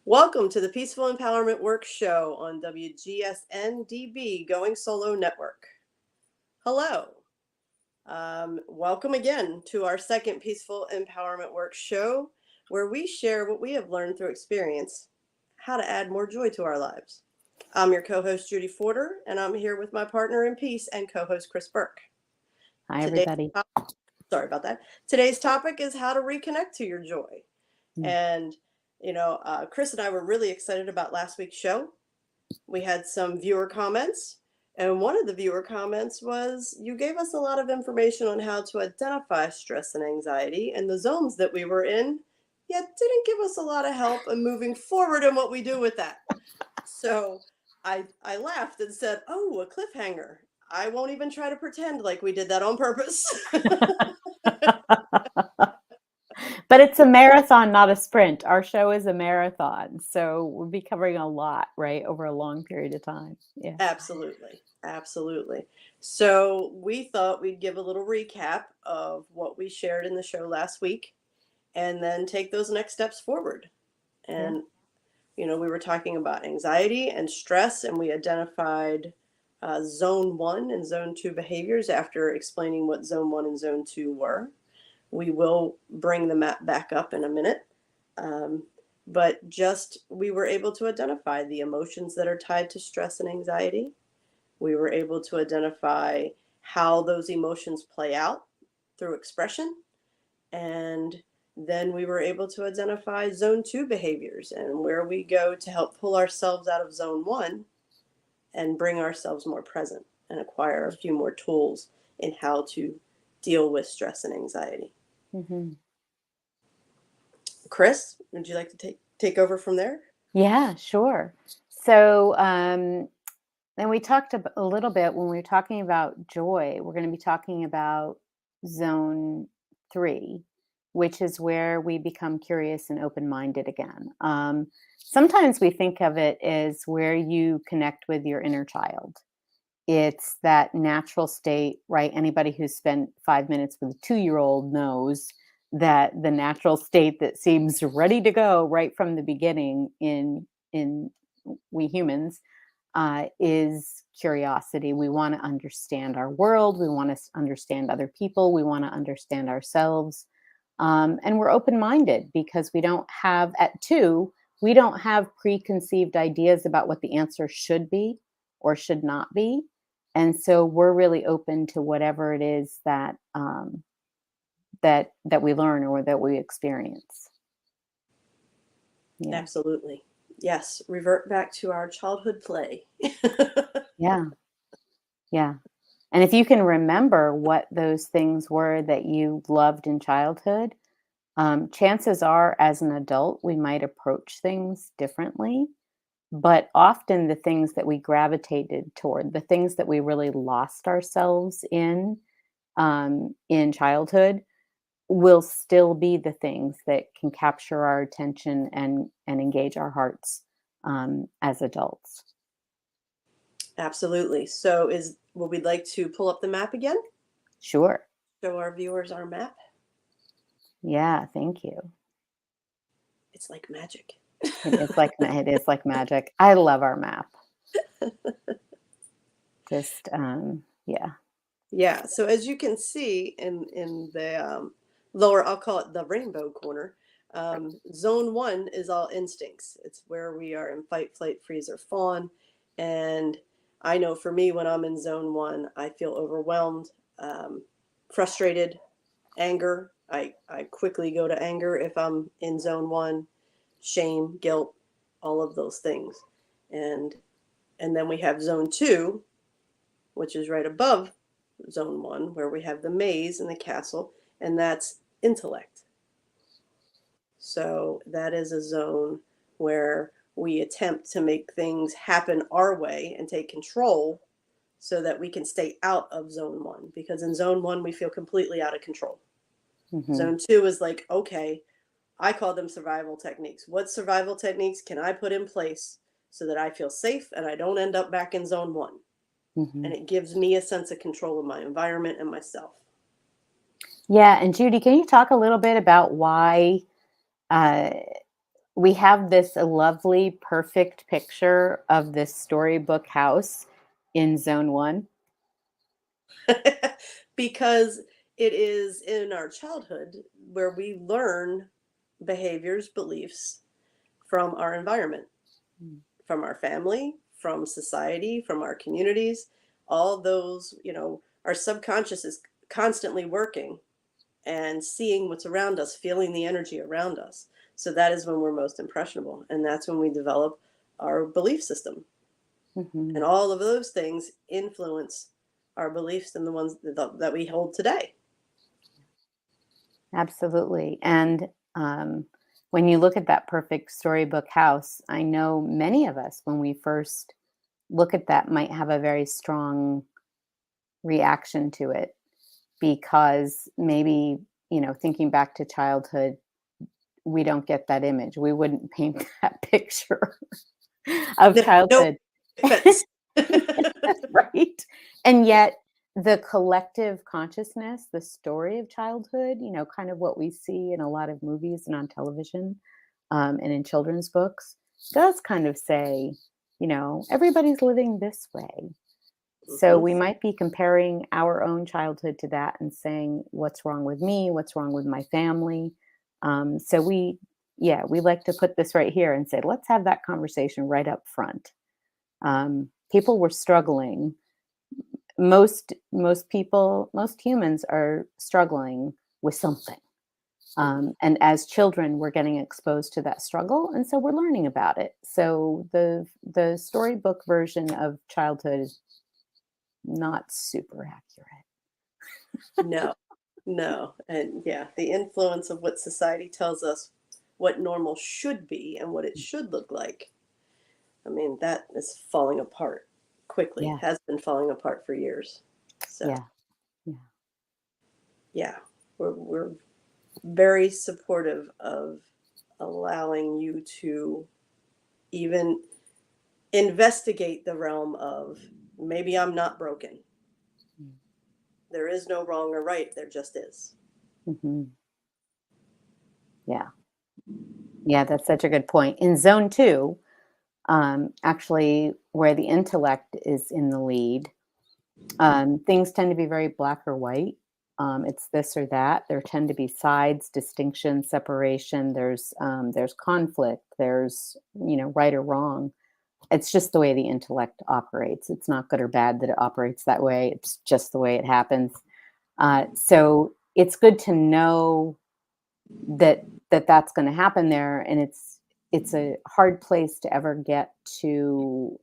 Welcome to the Peaceful Empowerment Work Show on WGSN-DB Going Solo Network. Hello. Welcome again to our second Peaceful Empowerment Work Show, where we share what we have learned through experience, how to add more joy to our lives. I'm your co-host, Judy Forder, and I'm here with my partner in peace and co-host, Kris Burke. Hi, everybody. Sorry about that. Today's topic is how to reconnect to your joy. And Kris and I were really excited about last week's show. We had some viewer comments, and one of the viewer comments was you gave us a lot of information on how to identify stress and anxiety and the zones that we were in, yet didn't give us a lot of help in moving forward in what we do with that. So I laughed and said, "Oh, a cliffhanger. I won't even try to pretend like we did that on purpose." But it's a marathon, not a sprint. Our show is a marathon, so we'll be covering a lot, right, over a long period of time. Yeah. Absolutely. So we thought we'd give a little recap of what we shared in the show last week and then take those next steps forward. And, we were talking about anxiety and stress, and we identified zone 1 and zone 2 behaviors after explaining what zone 1 and zone 2 were. We will bring the map back up in a minute. But we were able to identify the emotions that are tied to stress and anxiety. We were able to identify how those emotions play out through expression. And then we were able to identify zone 2 behaviors and where we go to help pull ourselves out of zone 1 and bring ourselves more present and acquire a few more tools in how to deal with stress and anxiety. Mm-hmm. Kris, would you like to take over from there? Yeah, sure. So then we talked a little bit when we were talking about joy. We're going to be talking about zone 3, which is where we become curious and open-minded again. Sometimes we think of it as where you connect with your inner child. It's that natural state, right? Anybody who's spent 5 minutes with a 2-year-old knows that the natural state that seems ready to go right from the beginning in we humans is curiosity. We want to understand our world. We want to understand other people. We want to understand ourselves. And we're open-minded because we don't have preconceived ideas about what the answer should be or should not be. And so we're really open to whatever it is that that we learn or that we experience. Yeah. Absolutely. Yes. Revert back to our childhood play. Yeah. And if you can remember what those things were that you loved in childhood, chances are as an adult, we might approach things differently. But often the things that we gravitated toward, the things that we really lost ourselves in childhood, will still be the things that can capture our attention and engage our hearts as adults. Absolutely. So would we like to pull up the map again? Sure. Show our viewers our map. Yeah, thank you. It's like magic. It is like magic. I love our map. Just yeah. Yeah. So as you can see in the lower, I'll call it the rainbow corner. Zone 1 is all instincts. It's where we are in fight, flight, freeze, or fawn. And I know for me, when I'm in zone 1, I feel overwhelmed, frustrated, anger. I quickly go to anger if I'm in zone 1, shame, guilt, all of those things. And then we have zone 2, which is right above zone 1, where we have the maze and the castle, and that's intellect. So that is a zone where we attempt to make things happen our way and take control so that we can stay out of zone 1, because in zone 1 we feel completely out of control. Mm-hmm. Zone 2 is like, okay, I call them survival techniques. What survival techniques can I put in place so that I feel safe and I don't end up back in zone 1? Mm-hmm. And it gives me a sense of control of my environment and myself. Yeah, and Judy, can you talk a little bit about why we have this lovely, perfect picture of this storybook house in zone 1. Because it is in our childhood where we learn behaviors, beliefs from our environment, Mm. from our family, from society, from our communities. All those, our subconscious is constantly working and seeing what's around us, feeling the energy around us. So that is when we're most impressionable. And that's when we develop our belief system. And Mhm. all of those things influence our beliefs and the ones that we hold today. Absolutely. And when you look at that perfect storybook house, I know many of us, when we first look at that, might have a very strong reaction to it because maybe, thinking back to childhood, we don't get that image. We wouldn't paint that picture of Nope, childhood. fits. Right? And yet the collective consciousness, the story of childhood, kind of what we see in a lot of movies and on television, and in children's books, does kind of say, everybody's living this way. So Mhm. we might be comparing our own childhood to that and saying, what's wrong with me? What's wrong with my family? So we like to put this right here and say, let's have that conversation right up front. People were struggling. Most humans are struggling with something. And as children, we're getting exposed to that struggle, and so we're learning about it. So the storybook version of childhood is not super accurate. No, no. And yeah, the influence of what society tells us what normal should be and what it should look like. I mean, that is falling apart quickly, Yeah, has been falling apart for years. So, yeah, yeah, yeah, we're very supportive of allowing you to even investigate the realm of maybe I'm not broken. mm, There is no wrong or right, there just is. mhm, yeah, yeah. That's such a good point. In zone 2, actually, where the intellect is in the lead, things tend to be very black or white. It's this or that. There tend to be sides, distinction, separation. There's conflict. There's right or wrong. It's just the way the intellect operates. It's not good or bad that it operates that way. It's just the way it happens. So it's good to know that's going to happen there, and it's a hard place to ever get to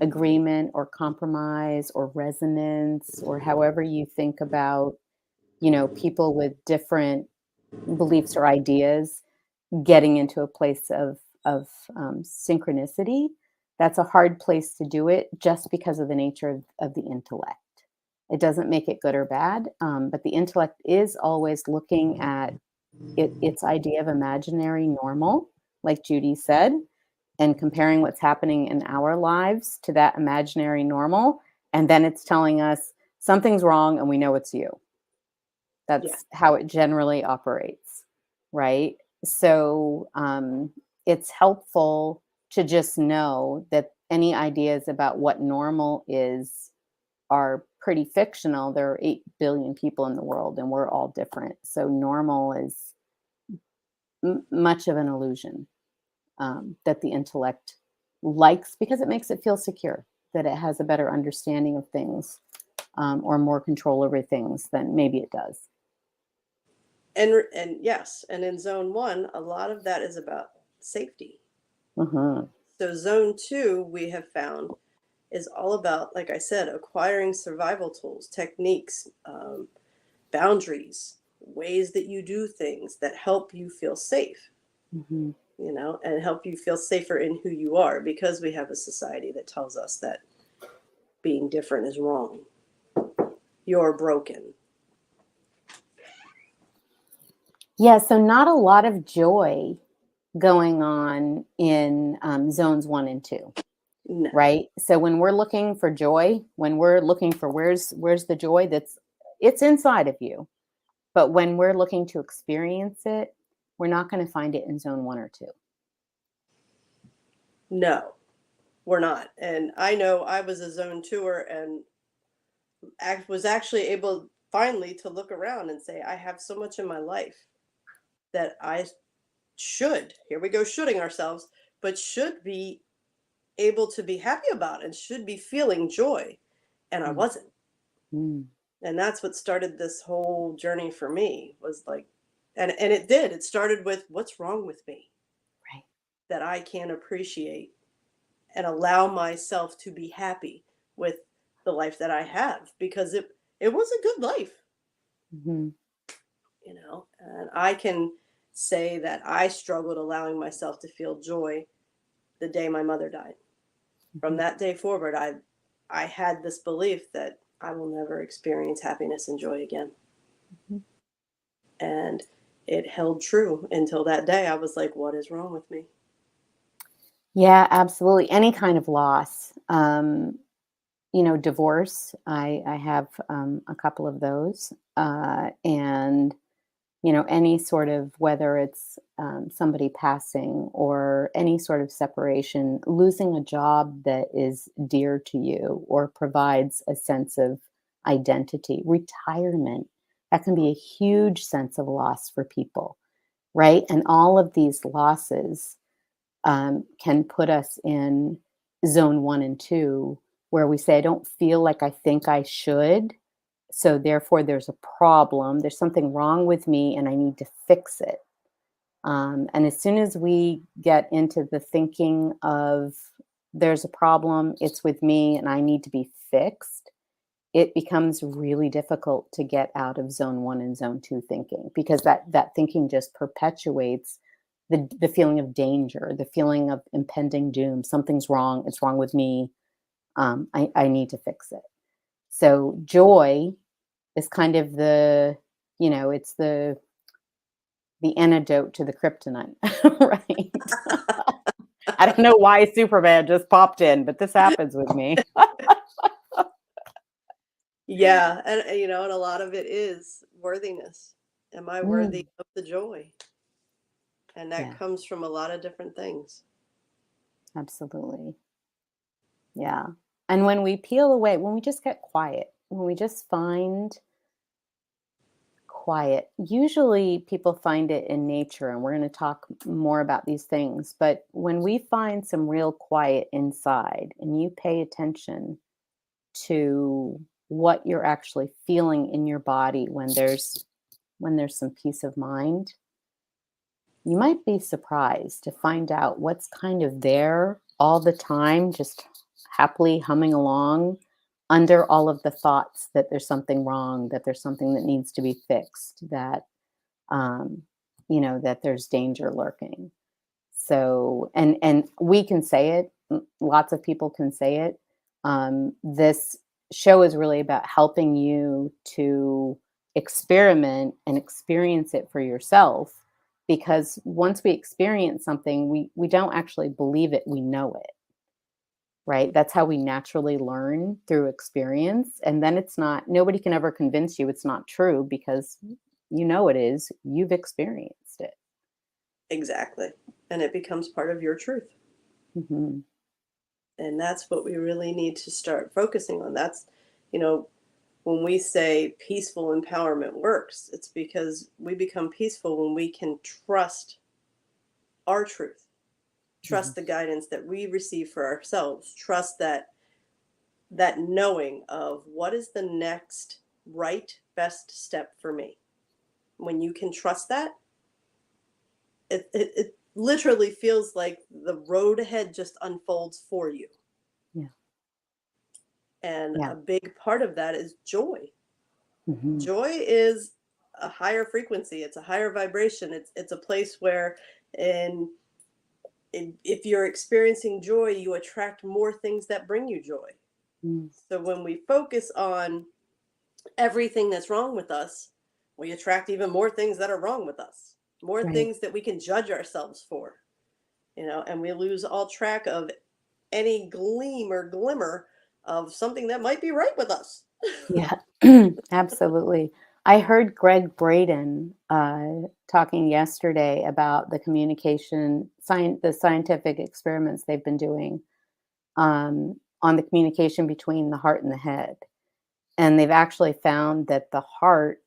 agreement or compromise or resonance, or however you think about people with different beliefs or ideas getting into a place of synchronicity. That's a hard place to do it just because of the nature of the intellect. It doesn't make it good or bad, but the intellect is always looking at its idea of imaginary normal, like Judy said, and comparing what's happening in our lives to that imaginary normal. And then it's telling us something's wrong and we know it's you. Yeah. That's how it generally operates, right? So it's helpful to just know that any ideas about what normal is are pretty fictional. There are 8 billion people in the world and we're all different. So normal is much of an illusion that the intellect likes because it makes it feel secure, that it has a better understanding of things, or more control over things than maybe it does. And yes, and in zone 1, a lot of that is about safety. Hmm. So zone 2, we have found, is all about, like I said, acquiring survival tools, techniques, boundaries, ways that you do things that help you feel safe, Hmm. and help you feel safer in who you are, because we have a society that tells us that being different is wrong. You're broken. Yeah, so not a lot of joy going on in zones 1 and 2, No. right? So when we're looking for joy, when we're looking for where's the joy, it's inside of you. But when we're looking to experience it, we're not going to find it in zone 1 or 2. No, we're not. And I know I was a zone tour and was actually able finally to look around and say, I have so much in my life that I should, here we go, shoulding ourselves, but should be able to be happy about and should be feeling joy. And I Mm. wasn't. Mm. And that's what started this whole journey for me was like, and it did. It started with what's wrong with me Right. that I can't appreciate and allow myself to be happy with the life that I have because it was a good life, Hmm. and I can say that I struggled allowing myself to feel joy the day my mother died. From Hmm. that day forward, I had this belief that I will never experience happiness and joy again. Hmm. And it held true until that day. I was like, what is wrong with me? Yeah, absolutely. Any kind of loss. Divorce. I have a couple of those. And any sort of, whether it's somebody passing or any sort of separation, losing a job that is dear to you or provides a sense of identity, retirement, that can be a huge sense of loss for people, right? And all of these losses can put us in zone 1 and 2, where we say, I don't feel like I think I should. So therefore, there's a problem. There's something wrong with me, and I need to fix it. And as soon as we get into the thinking of there's a problem, it's with me, and I need to be fixed, it becomes really difficult to get out of zone 1 and zone 2 thinking, because that thinking just perpetuates the feeling of danger, the feeling of impending doom. Something's wrong. It's wrong with me. I need to fix it. So joy is kind of it's the antidote to the kryptonite, right? I don't know why Superman just popped in, but this happens with me. Yeah, and a lot of it is worthiness. Am I Mm, worthy of the joy? And that yeah, comes from a lot of different things. absolutely. Yeah. And when we peel away, when we just get quiet, when we just find quiet, usually people find it in nature, and we're going to talk more about these things. But when we find some real quiet inside and you pay attention to what you're actually feeling in your body when there's some peace of mind, you might be surprised to find out what's kind of there all the time, just happily humming along under all of the thoughts that there's something wrong, that there's something that needs to be fixed, um, that there's danger lurking. So, and we can say it. Lots of people can say it. This show is really about helping you to experiment and experience it for yourself. Because once we experience something, we don't actually believe it; we know it, right? That's how we naturally learn, through experience. And then it's not. Nobody can ever convince you it's not true, because you know it is. You've experienced it. Exactly. And it becomes part of your truth. Hmm. And that's what we really need to start focusing on. That's, you know, when we say peaceful empowerment works, it's because we become peaceful when we can trust our truth, Hmm. trust the guidance that we receive for ourselves, trust that knowing of what is the next right best step for me. When you can trust that, it literally feels like the road ahead just unfolds for you. Yeah. And Yeah. a big part of that is joy. Mhm. Joy is a higher frequency, it's a higher vibration. It's a place where in, if you're experiencing joy, you attract more things that bring you joy. Mm. So when we focus on everything that's wrong with us, we attract even more things that are wrong with us, more Right. things that we can judge ourselves for, and we lose all track of any gleam or glimmer of something that might be right with us. Yeah. Absolutely. I heard Greg Braden talking yesterday about the scientific experiments they've been doing on the communication between the heart and the head. And they've actually found that the heart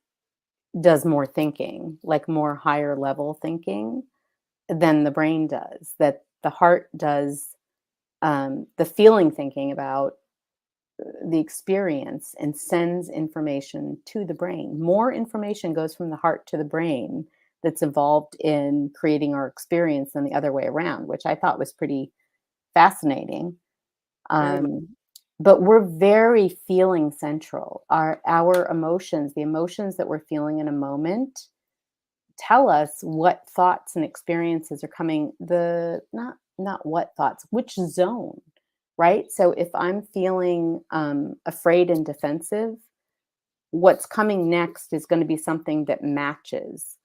does more thinking, like more higher level thinking than the brain does. That the heart does the feeling thinking about the experience and sends information to the brain. More information goes from the heart to the brain that's involved in creating our experience than the other way around, which I thought was pretty fascinating. Very much. Um, but we're very feeling central. Our emotions, the emotions that we're feeling in a moment, tell us what thoughts and experiences are coming. The not what thoughts, which zone, right? So if I'm feeling afraid and defensive, what's coming next is going to be something that matches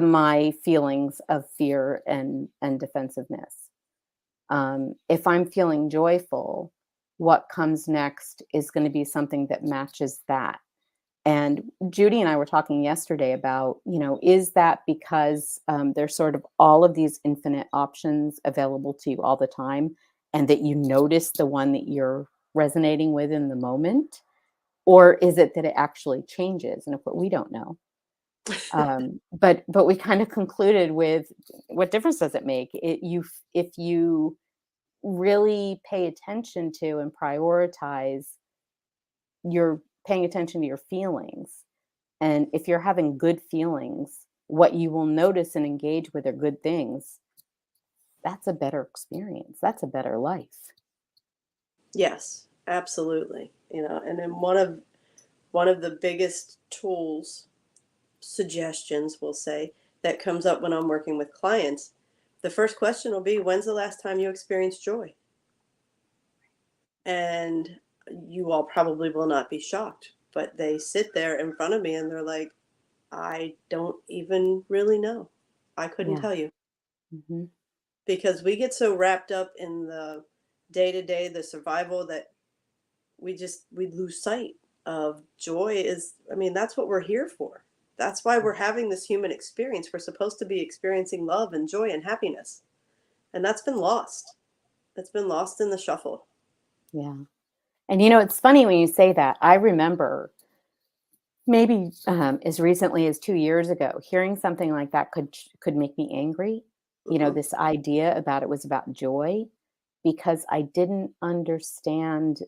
my feelings of fear and defensiveness. If I'm feeling joyful, what comes next is going to be something that matches that. And Judy and I were talking yesterday about, is that because there's sort of all of these infinite options available to you all the time, and that you notice the one that you're resonating with in the moment? Or is it that it actually changes? And we don't know. But we kind of concluded with, what difference does it make? If you really pay attention to and prioritize, you're paying attention to your feelings. And if you're having good feelings, what you will notice and engage with are good things. That's a better experience. That's a better life. Yes, absolutely. And then one of the biggest tools, suggestions, we'll say, that comes up when I'm working with clients, the first question will be, when's the last time you experienced joy? And you all probably will not be shocked, but they sit there in front of me and they're like, I don't even really know. I couldn't Yeah. tell you. Hmm. Because we get so wrapped up in the day to day, the survival, that we lose sight of joy. That's what we're here for. That's why we're having this human experience. We're supposed to be experiencing love and joy and happiness. And that's been lost. That's been lost in the shuffle. Yeah. And it's funny when you say that. I remember maybe as recently as 2 years ago, hearing something like that could make me angry. Hmm. This idea about it was about joy, because I didn't understand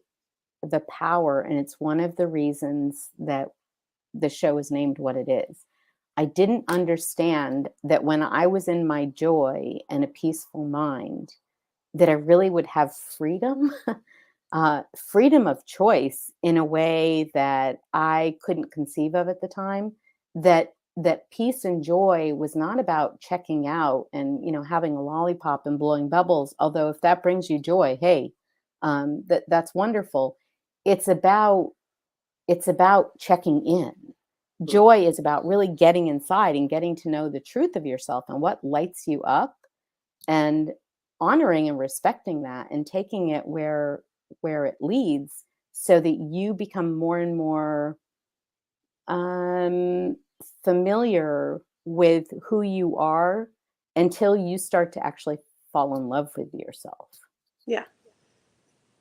the power, and it's one of the reasons that the show is named what it is. I didn't understand that when I was in my joy and a peaceful mind, that I really would have freedom, freedom of choice in a way that I couldn't conceive of at the time. That peace and joy was not about checking out and having a lollipop and blowing bubbles. Although if that brings you joy, hey, that's wonderful. It's about checking in. Joy is about really getting inside and getting to know the truth of yourself and what lights you up, and honoring and respecting that and taking it where it leads, so that you become more and more um, familiar with who you are, until you start to actually fall in love with yourself. Yeah.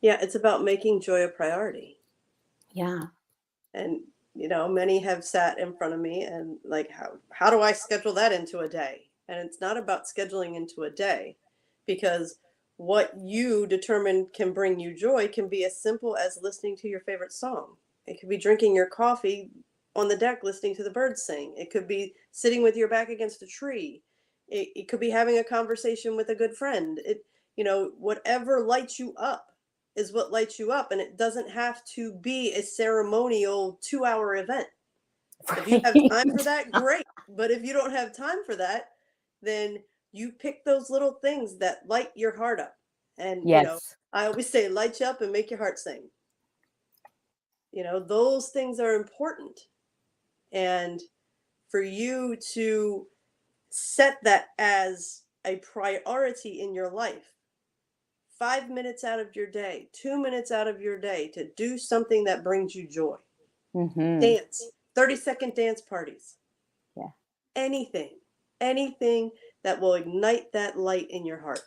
Yeah. It's about making joy a priority. Yeah. And many have sat in front of me and like, how do I schedule that into a day? And it's not about scheduling into a day, because what you determine can bring you joy can be as simple as listening to your favorite song. It could be drinking your coffee on the deck listening to the birds sing. It could be sitting with your back against a tree. It could be having a conversation with a good friend. Whatever lights you up is what lights you up, and it doesn't have to be a ceremonial 2-hour event. If you have time for Right. that, great. But if you don't have time for that, then you pick those little things that light your heart up. And Yes. I always say, light you up and make your heart sing. Those things are important. And for you to set that as a priority in your life, 5 minutes out of your day, 2 minutes out of your day, to do something that brings you joy. Hmm. Dance, 30-second dance parties. Yeah. Anything that will ignite that light in your heart.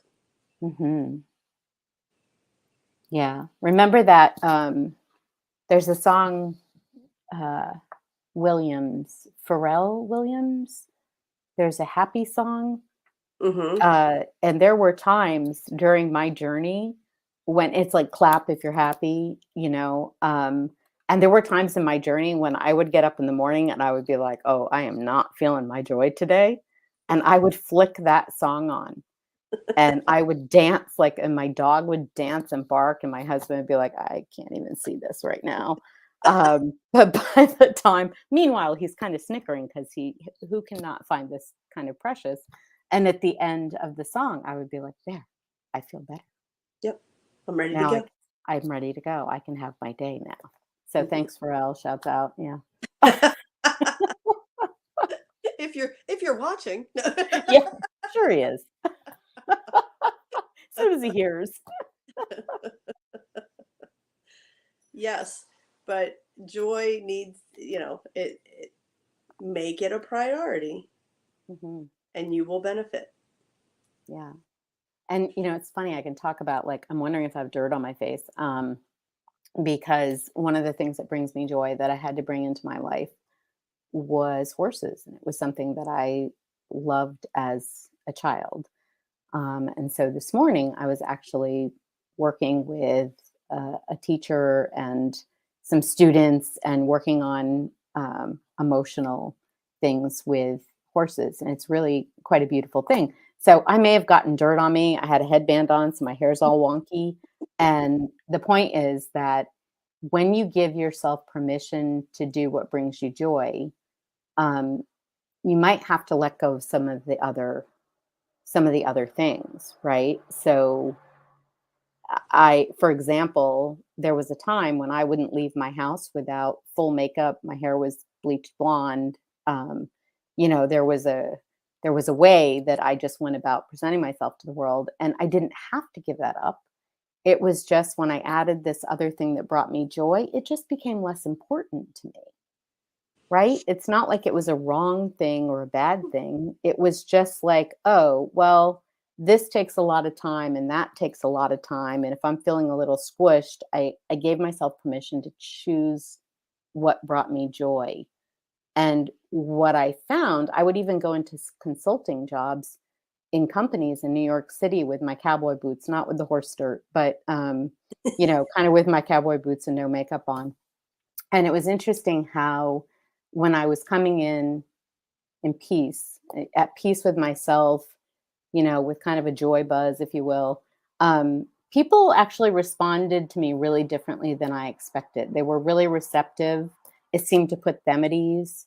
Hmm. Yeah. Remember that there's a song, uh, Pharrell Williams. There's a happy song. Mm-hmm. And there were times during my journey when it's like clap if you're happy, and there were times in my journey when I would get up in the morning and I would be like, oh, I am not feeling my joy today. And I would flick that song on and I would dance and my dog would dance and bark and my husband would be like, I can't even see this right now. But by the time, meanwhile, he's kind of snickering because who cannot find this kind of precious? And at the end of the song, I would be like, there, I feel better. Yep. I'm ready to Now go. I'm ready to go. I can have my day now. So Mhm. thanks, Pharrell. Shouts out. Yeah. If you're watching. Yeah, sure he is. As soon as he hears. Yes, but joy needs, it make it a priority Hmm. and you will benefit. Yeah. And it's funny, I can talk about I'm wondering if I have dirt on my face. Because one of the things that brings me joy that I had to bring into my life was horses. And it was something that I loved as a child. And so this morning I was actually working with a teacher and some students and working on emotional things with horses. And it's really quite a beautiful thing. So I may have gotten dirt on me. I had a headband on, so my hair's all wonky. And the point is that when you give yourself permission to do what brings you joy, um, you might have to let go of some of the other things, right? So for example, there was a time when I wouldn't leave my house without full makeup. My hair was bleached blonde. Um, there was a way that I just went about presenting myself to the world, and I didn't have to give that up. It was just when I added this other thing that brought me joy, it just became less important to me. Right? It's not like it was a wrong thing or a bad thing. It was just like, oh, well, this takes a lot of time and that takes a lot of time. And if I'm feeling a little squished, I gave myself permission to choose what brought me joy. And what I found, I would even go into consulting jobs in companies in New York City with my cowboy boots, not with the horse dirt, but, kind of with my cowboy boots and no makeup on. And it was interesting how when I was coming in peace, at peace with myself, with kind of a joy buzz, if you will, people actually responded to me really differently than I expected. They were really receptive. It seemed to put them at ease.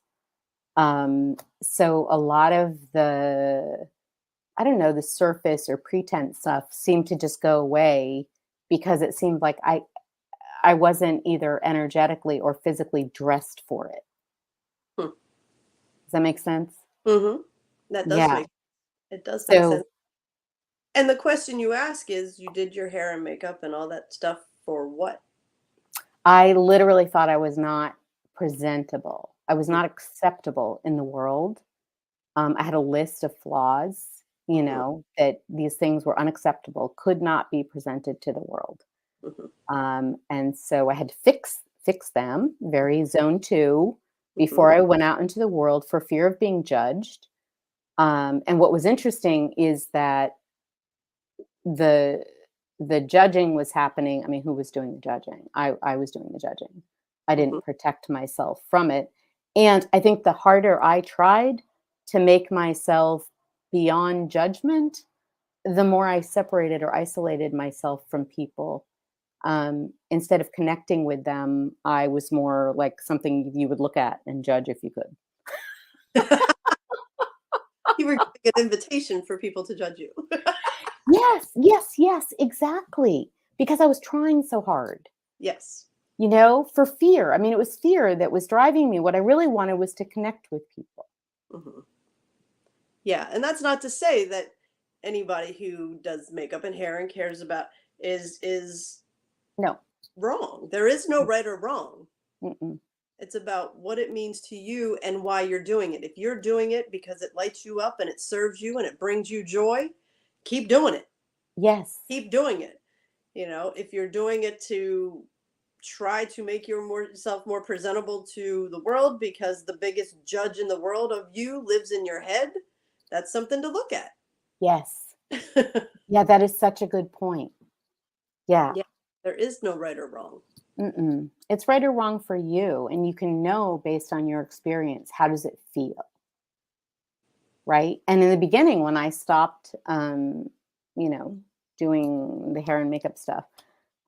So a lot of I don't know, the surface or pretense stuff seemed to just go away because it seemed like I wasn't either energetically or physically dressed for it. Hmm. Does that make sense? Mm-hmm. That does Yeah. make it does make So sense. And the question you ask is, you did your hair and makeup and all that stuff for what? I literally thought I was not presentable. I was not acceptable in the world. I had a list of flaws, Mm-hmm. that these things were unacceptable, could not be presented to the world. Mm-hmm. And so I had to fix them, very zone 2, Mm-hmm. before I went out into the world for fear of being judged. And what was interesting is that the the judging was happening. I mean, who was doing the judging? I was doing the judging. I Mm-hmm. didn't protect myself from it. And I think the harder I tried to make myself beyond judgment, the more I separated or isolated myself from people. Instead of connecting with them, I was more like something you would look at and judge if you could. You were giving an invitation for people to judge you. Yes, yes, yes, exactly. Because I was trying so hard. Yes. For fear. I mean, it was fear that was driving me. What I really wanted was to connect with people. Mm-hmm. Yeah, and that's not to say that anybody who does makeup and hair and cares about is No. wrong. There is no right or wrong. Mm-mm. It's about what it means to you and why you're doing it. If you're doing it because it lights you up and it serves you and it brings you joy, keep doing it. Yes. Keep doing it. If you're doing it to try to make yourself more presentable to the world because the biggest judge in the world of you lives in your head, that's something to look at. Yes. Yeah, that is such a good point. Yeah. Yeah, there is no right or wrong. It's right or wrong for you, and you can know based on your experience, how does it feel? Right? And in the beginning, when I stopped, you know, doing the hair and makeup stuff,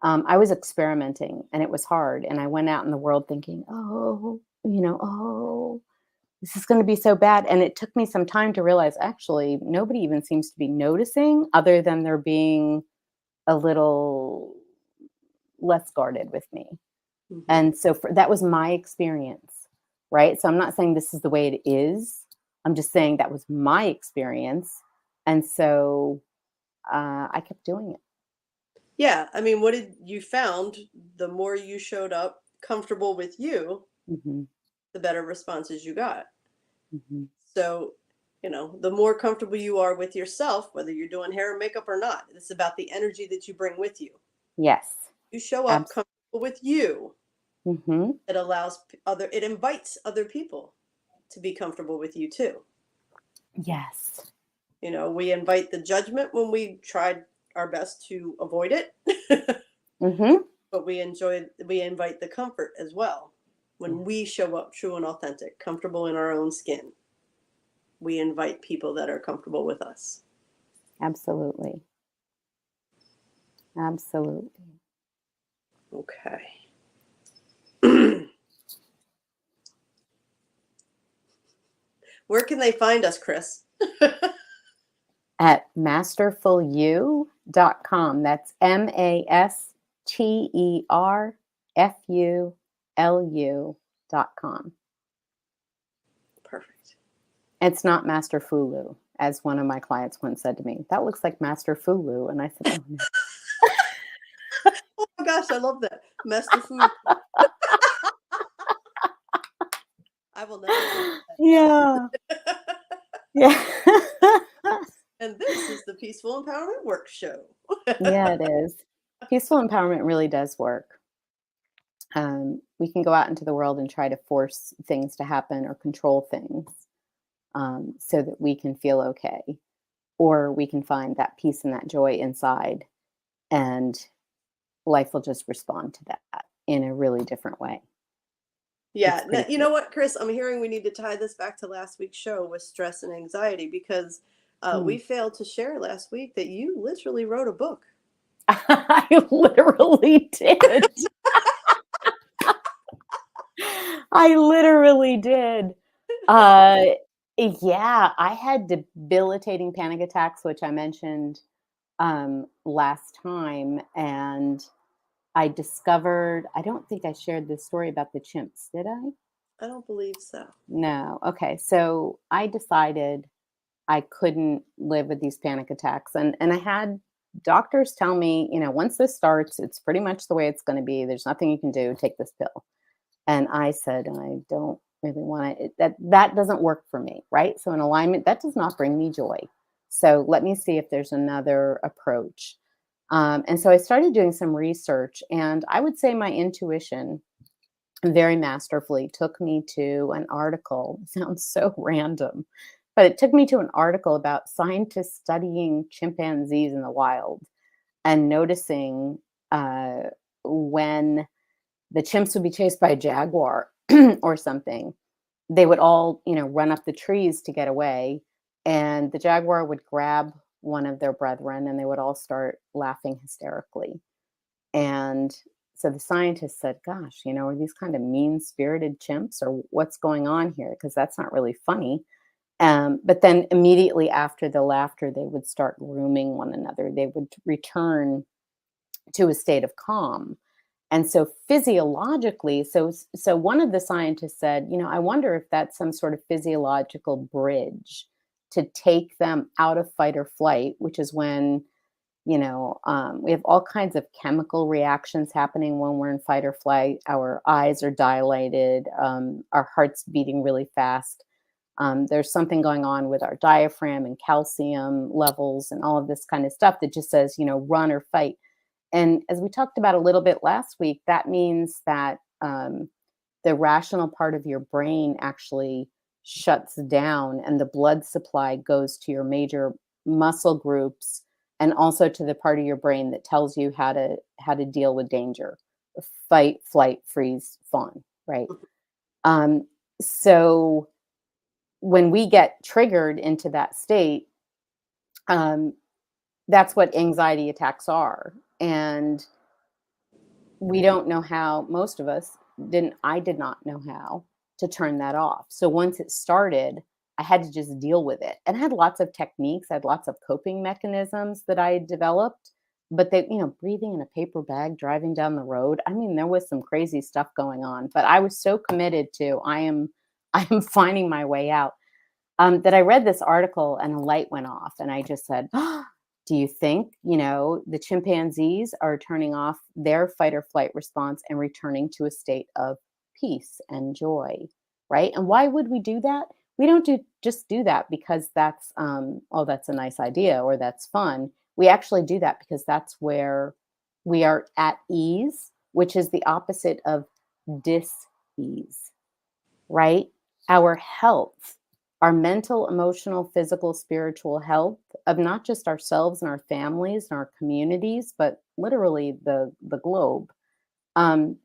I was experimenting and it was hard. And I went out in the world thinking, oh, this is going to be so bad. And it took me some time to realize actually, nobody even seems to be noticing other than they're being a little less guarded with me. Mhm. And so that was my experience, right? So I'm not saying this is the way it is. I'm just saying that was my experience. And so I kept doing it. Yeah, I mean, what did you found? The more you showed up comfortable with you, Hmm. the better responses you got. Hmm. So, the more comfortable you are with yourself, whether you're doing hair and makeup or not, it's about the energy that you bring with you. Yes. You show up comfortable with you. Mm-hmm. It invites other people to be comfortable with you too. Yes. We invite the judgment when we tried our best to avoid it. Mm-hmm. But we invite the comfort as well. When we show up true and authentic, comfortable in our own skin, we invite people that are comfortable with us. Absolutely. Absolutely. Okay. Where can they find us, Kris? At masterfulu.com. That's masterfulu.com. Perfect. It's not Master Fulu, as one of my clients once said to me. That looks like Master Fulu. And I said, oh, no. Oh my gosh, I love that. Masterful. I will never forget that. Yeah. Yeah. And this is the Peaceful Empowerment Work Show. Yeah, it is. Peaceful empowerment really does work. We can go out into the world and try to force things to happen or control things so that we can feel okay, or we can find that peace and that joy inside, and life will just respond to that in a really different way. Yeah. It's Now, pretty you cool. know what, Kris? I'm hearing we need to tie this back to last week's show with stress and anxiety because we failed to share last week that you literally wrote a book. I literally did. I literally did. Yeah, I had debilitating panic attacks, which I mentioned last time. And I discovered, I don't think I shared this story about the chimps, did I? I don't believe so. No. Okay. So I decided I couldn't live with these panic attacks. And I had doctors tell me, once this starts, it's pretty much the way it's going to be. There's nothing you can do. Take this pill. And I said, I don't really want it. That doesn't work for me. Right. So in alignment, that does not bring me joy. So let me see if there's another approach. And so I started doing some research, and I would say my intuition very masterfully took me to an article. It sounds so random, but it took me to an article about scientists studying chimpanzees in the wild and noticing when the chimps would be chased by a jaguar or something, they would all, run up the trees to get away, and the jaguar would grab one of their brethren and they would all start laughing hysterically. And so the scientists said, gosh, are these kind of mean-spirited chimps, or what's going on here? Because that's not really funny. But then immediately after the laughter, they would start grooming one another. They would return to a state of calm. And so physiologically, so one of the scientists said, I wonder if that's some sort of physiological bridge to take them out of fight or flight, which is when We have all kinds of chemical reactions happening when we're in fight or flight. Our eyes are dilated, our heart's beating really fast. There's something going on with our diaphragm and calcium levels and all of this kind of stuff that just says, run or fight. And as we talked about a little bit last week, that means that the rational part of your brain actually shuts down and the blood supply goes to your major muscle groups and also to the part of your brain that tells you how to deal with danger: fight, flight, freeze, fawn, right? um, so when we get triggered into that state, um, that's what anxiety attacks are. And we don't know how, most of us didn't, I did not know how to turn that off. So once it started, I had to just deal with it. And I had lots of techniques, I had lots of coping mechanisms that I had developed. But they, breathing in a paper bag, driving down the road. I mean, there was some crazy stuff going on, but I was so committed to I am finding my way out. That I read this article and a light went off, and I just said, do you think, the chimpanzees are turning off their fight or flight response and returning to a state of peace and joy, right? And why would we do that? We don't just do that because that's, oh, that's a nice idea or that's fun. We actually do that because that's where we are at ease, which is the opposite of dis-ease, right? Our health, our mental, emotional, physical, spiritual health of not just ourselves and our families and our communities, but literally the globe,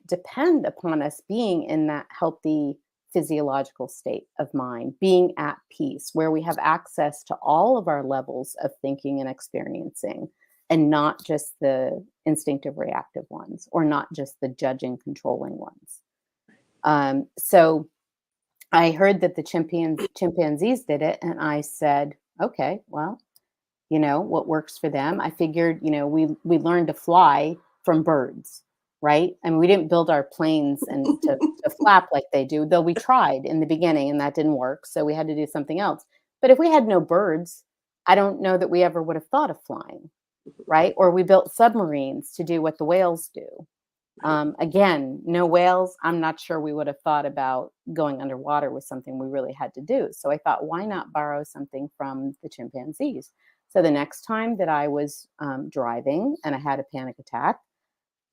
depend upon us being in that healthy physiological state of mind, being at peace, where we have access to all of our levels of thinking and experiencing, and not just the instinctive reactive ones, or not just the judging, controlling ones. So I heard that the chimpanzees did it, and I said, okay, well, what works for them. I figured, we learned to fly from birds, right? I mean, we didn't build our planes and to flap like they do, though we tried in the beginning and that didn't work. So we had to do something else. But if we had no birds, I don't know that we ever would have thought of flying, right? Or we built submarines to do what the whales do. Again, no whales. I'm not sure we would have thought about going underwater was something we really had to do. So I thought, why not borrow something from the chimpanzees? So the next time that I was driving and I had a panic attack,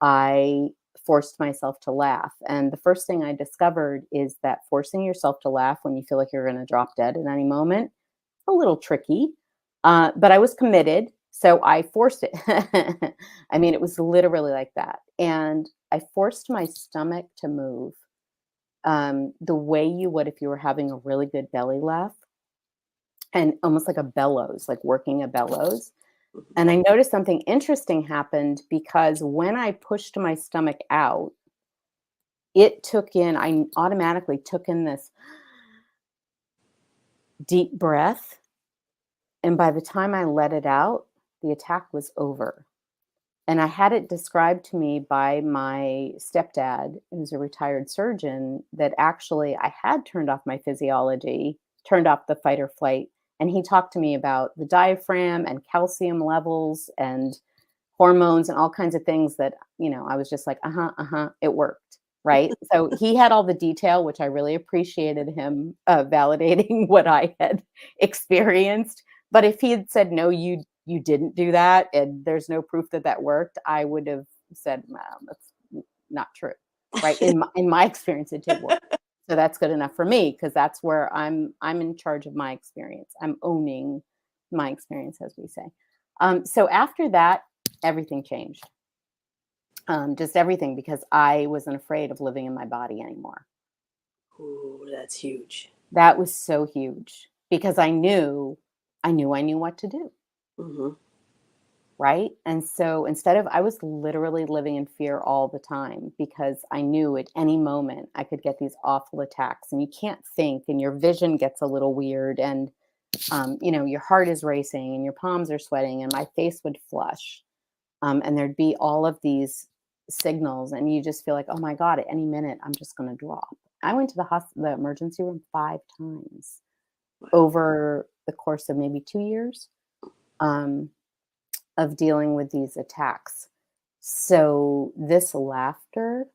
I forced myself to laugh. And the first thing I discovered is that forcing yourself to laugh when you feel like you're going to drop dead at any moment, a little tricky, but I was committed. So I forced it. I mean, it was literally like that. And I forced my stomach to move the way you would if you were having a really good belly laugh, and almost like a bellows, like working a bellows. And I noticed something interesting happened because when I pushed my stomach out, I automatically took in this deep breath. And by the time I let it out, the attack was over. And I had it described to me by my stepdad, who's a retired surgeon, that actually I had turned off my physiology, turned off the fight or flight. And he talked to me about the diaphragm and calcium levels and hormones and all kinds of things that, I was just like, it worked. Right. So he had all the detail, which I really appreciated him validating what I had experienced. But if he had said, no, you didn't do that, and there's no proof that that worked, I would have said, well, that's not true, right? In my experience, it did work. So that's good enough for me, because that's where I'm in charge of my experience. I'm owning my experience, as we say. So after that, everything changed. Just everything, because I wasn't afraid of living in my body anymore. Ooh, that's huge. That was so huge, because I knew what to do. Mm-hmm. Right. And so I was literally living in fear all the time, because I knew at any moment I could get these awful attacks, and you can't think, and your vision gets a little weird, and, your heart is racing and your palms are sweating and my face would flush. And there'd be all of these signals, and you just feel like, oh my God, at any minute, I'm just going to drop. I went to the emergency room 5 times over the course of maybe 2 years. of dealing with these attacks. So this laughter,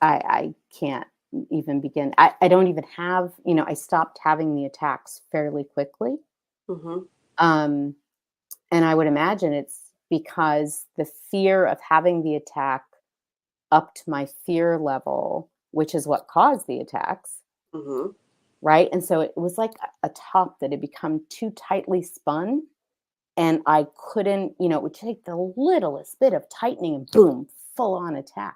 I can't even begin. I don't even have, I stopped having the attacks fairly quickly. Mhm. Um, and I would imagine it's because the fear of having the attack upped my fear level, which is what caused the attacks, Mhm. right? And so it was like a top that had become too tightly spun. And I couldn't, it would take the littlest bit of tightening and boom, full on attack.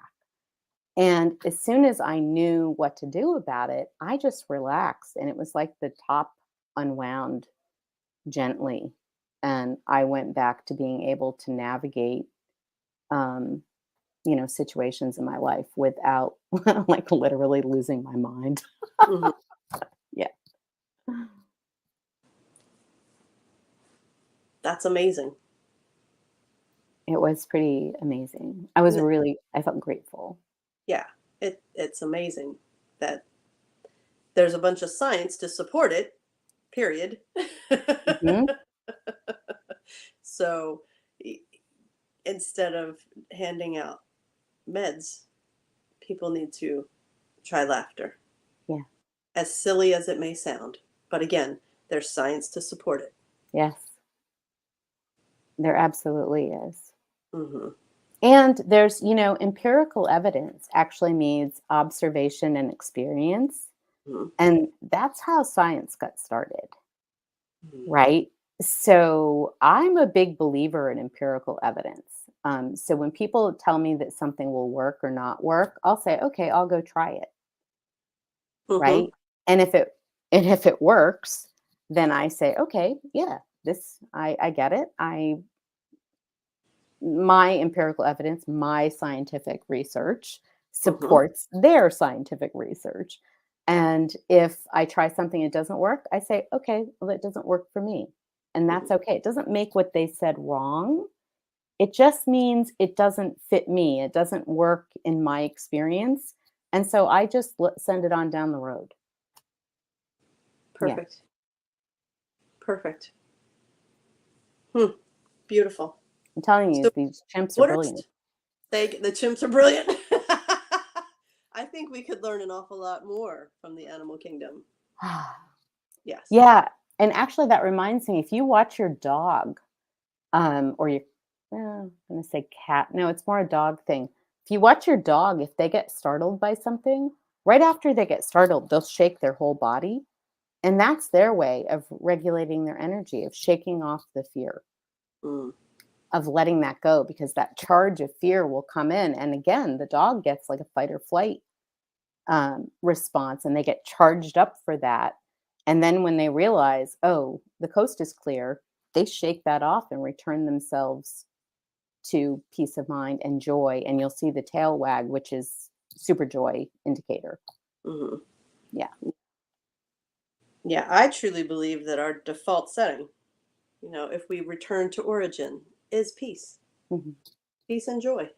And as soon as I knew what to do about it, I just relaxed. And it was like the top unwound gently. And I went back to being able to navigate, um, situations in my life without like literally losing my mind. Mhm. Yeah. That's amazing. It was pretty amazing. I felt grateful. Yeah, it's amazing that there's a bunch of science to support it, period. Mhm. So i- instead of handing out meds, people need to try laughter, Yeah. as silly as it may sound. But again, there's science to support it. Yes. There absolutely is. Hmm. And there's, empirical evidence actually means observation and experience. Hmm. And that's how science got started, Hmm. right? So I'm a big believer in empirical evidence. So when people tell me that something will work or not work, I'll say, okay, I'll go try it, Hmm. right? And if it works, then I say, okay, yeah, I get it. My empirical evidence, my scientific research Hmm. supports their scientific research. And if I try something it doesn't work, I say, okay, well, it doesn't work for me. And that's Hmm. okay. It doesn't make what they said wrong. It just means it doesn't fit me. It doesn't work in my experience. And so I just send it on down the road. Yeah. Perfect. Perfect. Hmm. Beautiful. I'm telling you, So, these chimps are what are brilliant. the chimps are brilliant. I think we could learn an awful lot more from the animal kingdom. Yes. Yeah. And actually, that reminds me if you watch your dog, or your I'm gonna say cat. No, it's more a dog thing. If you watch your dog, if they get startled by something, right after they get startled, they'll shake their whole body. And that's their way of regulating their energy, of shaking off the fear, Mm. of letting that go, because that charge of fear will come in. And again, the dog gets like a fight or flight response, and they get charged up for that. And then when they realize, oh, the coast is clear, they shake that off and return themselves to peace of mind and joy, and you'll see the tail wag, which is super joy indicator. Mhm. Yeah. Yeah, I truly believe that our default setting, if we return to origin, is peace, Mhm. peace and joy.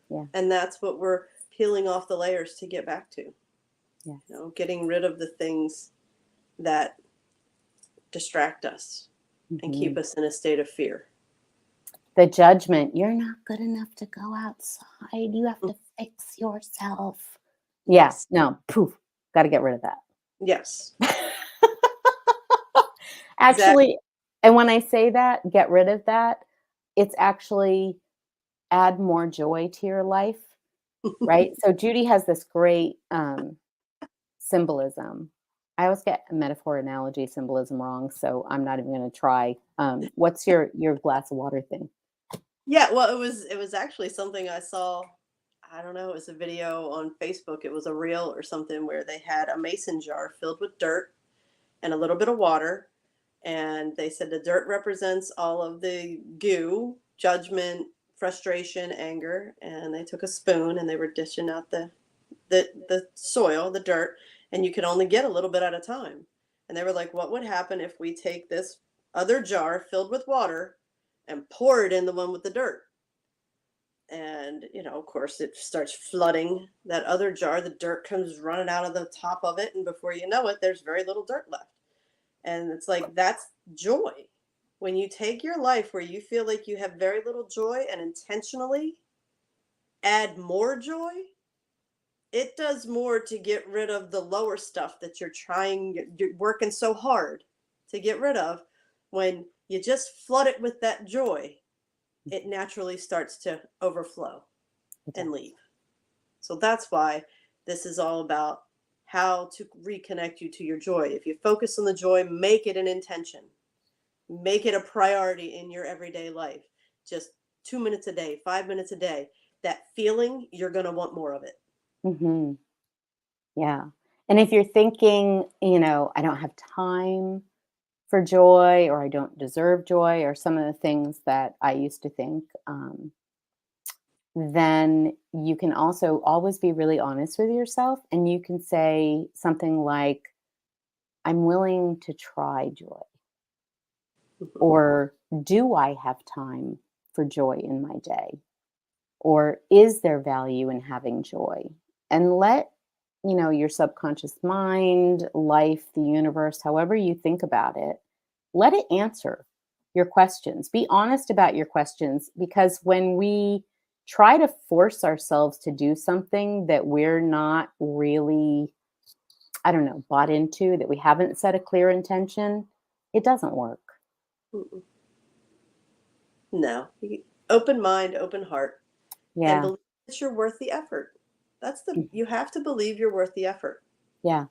Yeah. And that's what we're peeling off the layers to get back to, Yes. getting rid of the things that distract us and keep Mhm. us in a state of fear. The judgment, you're not good enough to go outside, you have Mm. to fix yourself. Yeah, Yes. no, poof, got to get rid of that. Yes. Exactly. Actually, and when I say that, get rid of that, it's actually add more joy to your life, right? So Judy has this great symbolism. I always get metaphor, analogy, symbolism wrong, so I'm not even going to try. What's your glass of water thing? Yeah, well, it was actually something I saw. I don't know, it was a video on Facebook. It was a reel or something where they had a mason jar filled with dirt and a little bit of water. And they said the dirt represents all of the goo, judgment, frustration, anger. And they took a spoon and they were dishing out the soil, the dirt, and you could only get a little bit at a time. And they were like, what would happen if we take this other jar filled with water and pour it in the one with the dirt? And of course it starts flooding that other jar. The dirt comes running out of the top of it, and before you know it, there's very little dirt left. And it's like, that's joy. when you take your life where you feel like you have very little joy and intentionally add more joy, it does more to get rid of the lower stuff that you're working so hard to get rid of. When you just flood it with that joy, it naturally starts to overflow and leave. So that's why this is all about how to reconnect you to your joy. If you focus on the joy, make it an intention, make it a priority in your everyday life. Just 2 minutes a day, 5 minutes a day. That feeling, you're going to want more of it. Mm-hmm. Yeah. And if you're thinking, I don't have time for joy, or I don't deserve joy, or some of the things that I used to think, then you can also always be really honest with yourself, and you can say something like, I'm willing to try joy, Mhm. or do I have time for joy in my day? Or is there value in having joy? And let, your subconscious mind, life, the universe, however you think about it, let it answer your questions. Be honest about your questions, because when we try to force ourselves to do something that we're not really, I don't know, bought into, that we haven't set a clear intention, it doesn't work. Mm-mm. No. Open mind, open heart, and Yeah. believe that you're worth the effort. You have to believe you're worth the effort. Yeah.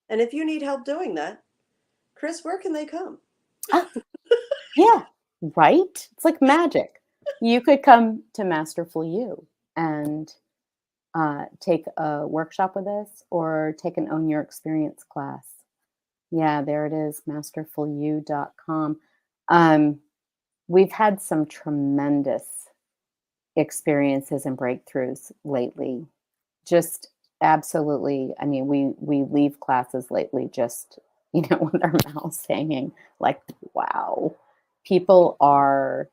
And if you need help doing that, Kris, where can they come? Ah, yeah. Right? It's like magic. You could come to Masterful U and take a workshop with us, or take an Own Your Experience class. Yeah, there it is, masterfulu.com. Um, we've had some tremendous experiences and breakthroughs lately. Just absolutely. I mean, we leave classes lately just, with our mouths hanging, like, wow. People are,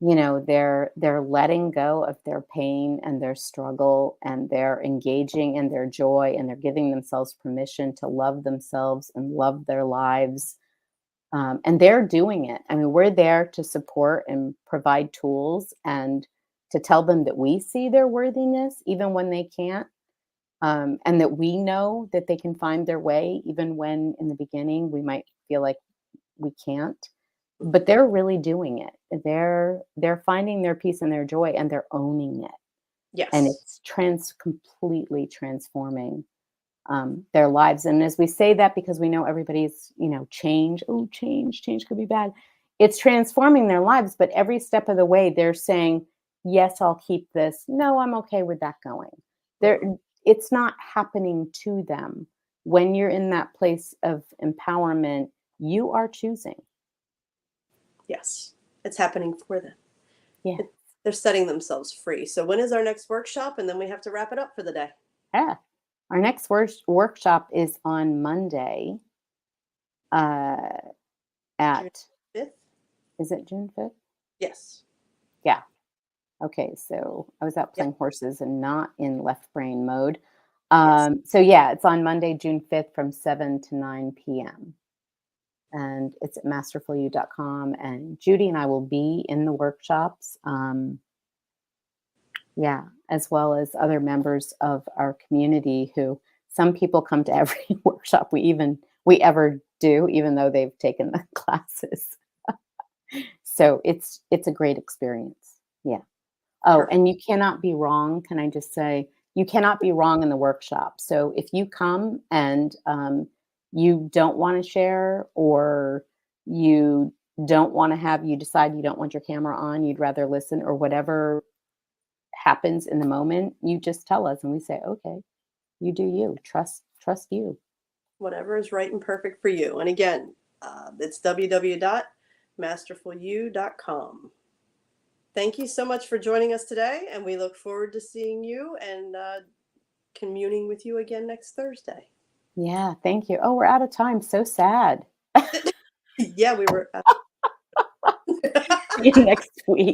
they're letting go of their pain and their struggle, and they're engaging in their joy, and they're giving themselves permission to love themselves and love their lives. And they're doing it. I mean, we're there to support and provide tools, and to tell them that we see their worthiness even when they can't, and that we know that they can find their way even when in the beginning we might feel like we can't. But they're really doing it. They're finding their peace and their joy, and they're owning it, and Yes. it's completely transforming their lives. And as we say that, because we know everybody's, change. Oh, change could be bad. It's transforming their lives, but every step of the way, they're saying, "Yes, I'll keep this. No, I'm okay with that going." They're, Mhm. it's not happening to them. When you're in that place of empowerment, you are choosing. Yes. It's happening for them. Yeah. They're setting themselves free. So when is our next workshop? And then we have to wrap it up for the day. Yeah. Our next workshop is on Monday, uh, June at, 5th? is it June 5th? Yes. Yeah. Okay, so I was out Yep. playing horses and not in left brain mode. Yes. So yeah, it's on Monday, June 5th from 7 to 9 p.m. And it's at masterfulu.com. And Judy and I will be in the workshops. Yeah, as well as other members of our community, who, some people come to every workshop we ever do, even though they've taken the classes. So it's a great experience. Yeah. Oh, Perfect. and you cannot be wrong. Can I just say, you cannot be wrong in the workshop. So if you come and you don't want to share, or you you decide you don't want your camera on, you'd rather listen, or whatever happens in the moment, you just tell us, and we say, okay, you do you. Trust you. Whatever is right and perfect for you. And again, it's www.masterfulu.com. Thank you so much for joining us today, and we look forward to seeing you and communing with you again next Thursday. Yeah, thank you. Oh, we're out of time. So sad. Yeah, we were. See you next week.